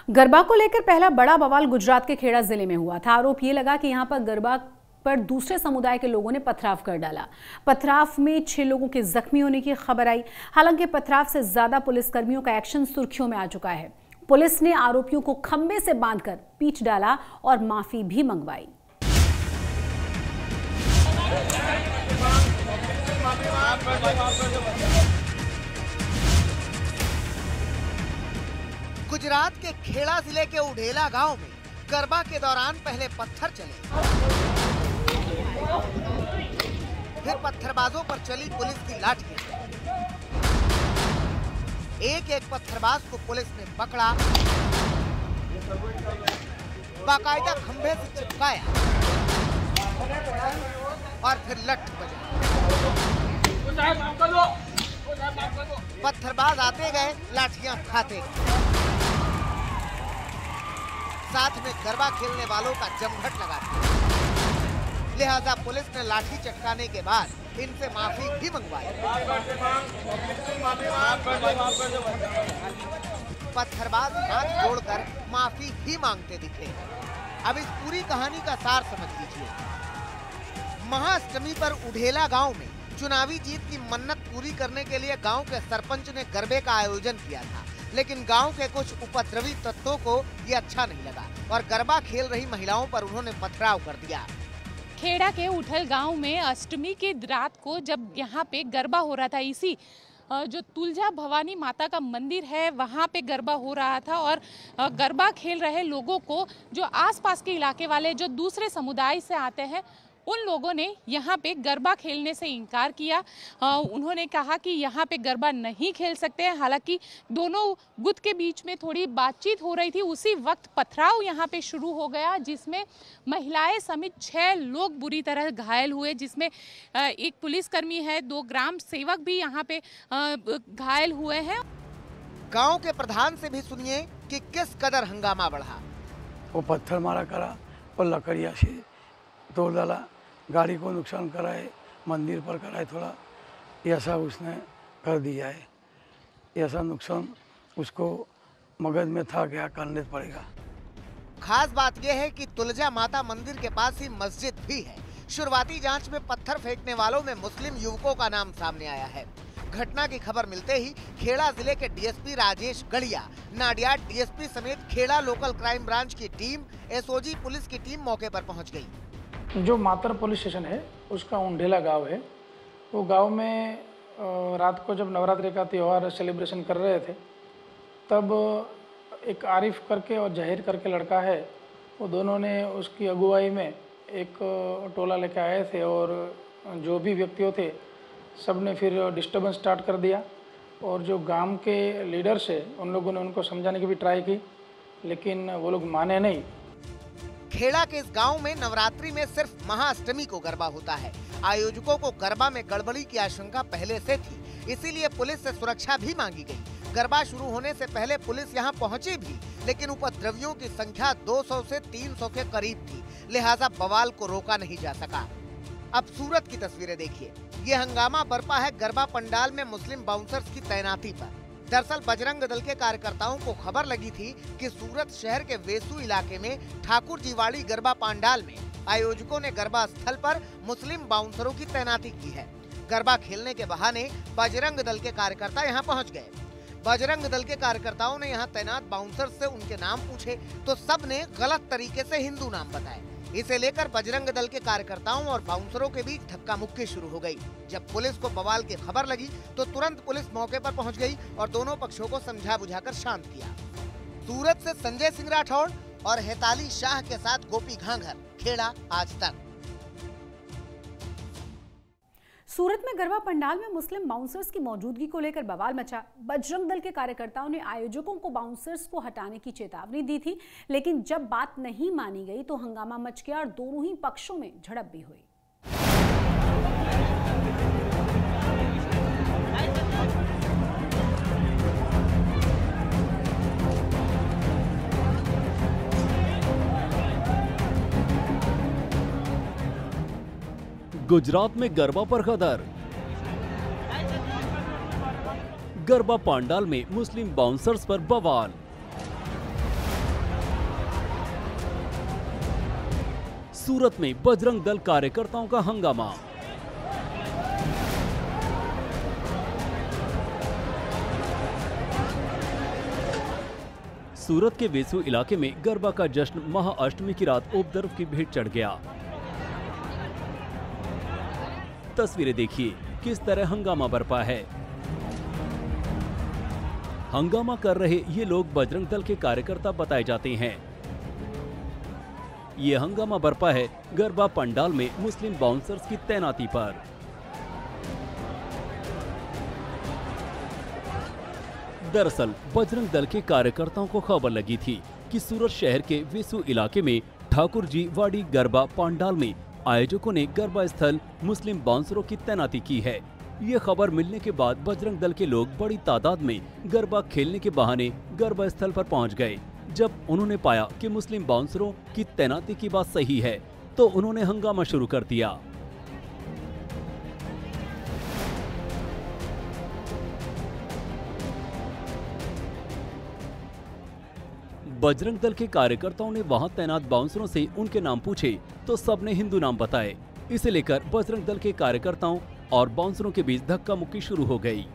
गरबा को लेकर पहला बड़ा बवाल गुजरात के खेड़ा जिले में हुआ था। आरोप ये लगा कि यहां पर गरबा पर दूसरे समुदाय के लोगों ने पथराव कर डाला। पथराव में 6 लोगों के जख्मी होने की खबर आई। हालांकि पथराव से ज्यादा पुलिसकर्मियों का एक्शन सुर्खियों में आ चुका है। पुलिस ने आरोपियों को खंबे से बांधकर पीट डाला और माफी भी मंगवाई। गुजरात के खेड़ा जिले के उढेला गांव में गरबा के दौरान पहले पत्थर चले, फिर पत्थरबाजों पर चली पुलिस की लाठियां। एक एक पत्थरबाज को पुलिस ने पकड़ा, बाकायदा खंभे से चिपकाया और फिर लठ बजाया। पत्थरबाज आते गए, लाठियां खाते गए। साथ में गरबा खेलने वालों का जमघट लगा दिया। लिहाजा पुलिस ने लाठी चटकाने के बाद इनसे माफी भी मंगवाई। पत्थरबाज हाथ जोड़कर माफी भी मांगते दिखे। अब इस पूरी कहानी का सार समझ लीजिए। महाअष्टमी पर उढेला गांव में चुनावी जीत की मन्नत पूरी करने के लिए गांव के सरपंच ने गरबे का आयोजन किया था, लेकिन गांव के कुछ उपद्रवी तत्वों को ये अच्छा नहीं लगा और गरबा खेल रही महिलाओं पर उन्होंने पथराव कर दिया। खेड़ा के उठल गांव में अष्टमी की रात को जब यहाँ पे गरबा हो रहा था, इसी जो तुलजा भवानी माता का मंदिर है वहाँ पे गरबा हो रहा था और गरबा खेल रहे लोगों को जो आसपास के इलाके वाले जो दूसरे समुदाय से आते हैं उन लोगों ने यहाँ पे गरबा खेलने से इनकार किया। उन्होंने कहा कि यहाँ पे गरबा नहीं खेल सकते हैं। हालांकि दोनों गुट के बीच में थोड़ी बातचीत हो रही थी, उसी वक्त पथराव यहाँ पे शुरू हो गया, जिसमें महिलाएं समेत 6 लोग बुरी तरह घायल हुए, जिसमें एक पुलिसकर्मी है, 2 ग्राम सेवक भी यहाँ पे घायल हुए हैं। गाँव के प्रधान से भी सुनिए कि किस कदर हंगामा बढ़ा। वो पत्थर मारा करा और लकड़िया से तोड़ डाला, गाड़ी को नुकसान कराए, मंदिर पर कराए, थोड़ा ऐसा उसने कर दिया है। ऐसा नुकसान उसको मगज में था, क्या करने पड़ेगा। खास बात यह है कि तुलजा माता मंदिर के पास ही मस्जिद भी है। शुरुआती जांच में पत्थर फेंकने वालों में मुस्लिम युवकों का नाम सामने आया है। घटना की खबर मिलते ही खेड़ा जिले के डीएसपी राजेश गढ़िया, नाडियाड डीएसपी समेत खेड़ा लोकल क्राइम ब्रांच की टीम, एसओजी पुलिस की टीम मौके पर पहुंच गई। जो मातर पुलिस स्टेशन है उसका उंढेला गांव है। वो गांव में रात को जब नवरात्रि का त्यौहार सेलिब्रेशन कर रहे थे, तब एक आरिफ करके और जहीर करके लड़का है, वो दोनों ने उसकी अगुवाई में एक टोला लेके आए थे और जो भी व्यक्तियों थे सब ने फिर डिस्टर्बेंस स्टार्ट कर दिया। और जो गांव के लीडर्स है उन लोगों ने उनको समझाने की भी ट्राई की, लेकिन वो लोग माने नहीं। खेड़ा के इस गांव में नवरात्रि में सिर्फ महाअष्टमी को गरबा होता है। आयोजकों को गरबा में गड़बड़ी की आशंका पहले से थी, इसीलिए पुलिस से सुरक्षा भी मांगी गई। गरबा शुरू होने से पहले पुलिस यहां पहुंची भी, लेकिन उपद्रवियों की संख्या 200 से 300 के करीब थी, लिहाजा बवाल को रोका नहीं जा सका। अब सूरत की तस्वीरें देखिए। ये हंगामा बरपा है गरबा पंडाल में मुस्लिम बाउंसर्स की तैनाती पर। दरअसल बजरंग दल के कार्यकर्ताओं को खबर लगी थी कि सूरत शहर के वेसू इलाके में ठाकुर जीवाड़ी गरबा पंडाल में आयोजकों ने गरबा स्थल पर मुस्लिम बाउंसरों की तैनाती की है। गरबा खेलने के बहाने बजरंग दल के कार्यकर्ता यहां पहुंच गए। बजरंग दल के कार्यकर्ताओं ने यहां तैनात बाउंसर से उनके नाम पूछे तो सबने गलत तरीके से हिंदू नाम बताए। इसे लेकर बजरंग दल के कार्यकर्ताओं और बाउंसरों के बीच धक्का मुक्की शुरू हो गई। जब पुलिस को बवाल की खबर लगी तो तुरंत पुलिस मौके पर पहुंच गई और दोनों पक्षों को समझा बुझाकर शांत किया। सूरत से संजय सिंह राठौड़ और हेताली शाह के साथ गोपी घांघर, खेड़ा आज तक। सूरत में गरबा पंडाल में मुस्लिम बाउंसर्स की मौजूदगी को लेकर बवाल मचा। बजरंग दल के कार्यकर्ताओं ने आयोजकों को बाउंसर्स को हटाने की चेतावनी दी थी, लेकिन जब बात नहीं मानी गई तो हंगामा मच गया और दोनों ही पक्षों में झड़प भी हुई। गुजरात में गरबा पर खतर। गरबा पंडाल में मुस्लिम बाउंसर्स पर बवाल। सूरत में बजरंग दल कार्यकर्ताओं का हंगामा। सूरत के वेसू इलाके में गरबा का जश्न महाअष्टमी की रात उपद्रव की भेंट चढ़ गया। तस्वीरें देखिए किस तरह हंगामा बरपा है। हंगामा कर रहे ये लोग बजरंग दल के कार्यकर्ता बताए जाते हैं। ये हंगामा बरपा है गरबा पंडाल में मुस्लिम बाउंसर्स की तैनाती पर। दरअसल बजरंग दल के कार्यकर्ताओं को खबर लगी थी कि सूरत शहर के वेसू इलाके में ठाकुर जी वाड़ी गरबा पंडाल में आयोजकों ने गरबा स्थल मुस्लिम बाउंसरों की तैनाती की है। ये खबर मिलने के बाद बजरंग दल के लोग बड़ी तादाद में गरबा खेलने के बहाने गरबा स्थल पर पहुंच गए। जब उन्होंने पाया कि मुस्लिम बाउंसरों की तैनाती की बात सही है तो उन्होंने हंगामा शुरू कर दिया। बजरंग दल के कार्यकर्ताओं ने वहां तैनात बाउंसरों से उनके नाम पूछे तो सबने हिंदू नाम बताए। इसे लेकर बजरंग दल के कार्यकर्ताओं और बाउंसरों के बीच धक्का मुक्की शुरू हो गई।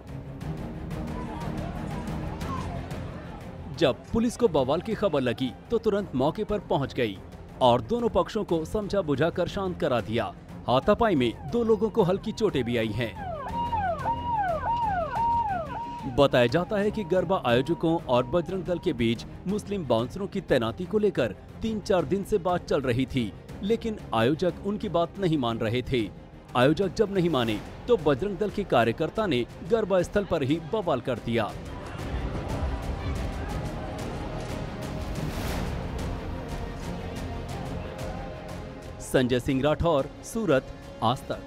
जब पुलिस को बवाल की खबर लगी तो तुरंत मौके पर पहुंच गई और दोनों पक्षों को समझा बुझाकर शांत करा दिया। हाथापाई में 2 लोगों को हल्की चोटें भी आई हैं। बताया जाता है कि गरबा आयोजकों और बजरंग दल के बीच मुस्लिम बाउंसरों की तैनाती को लेकर 3-4 दिन से बात चल रही थी, लेकिन आयोजक उनकी बात नहीं मान रहे थे। आयोजक जब नहीं माने तो बजरंग दल के कार्यकर्ता ने गरबा स्थल पर ही बवाल कर दिया। संजय सिंह राठौर, सूरत, आज तक।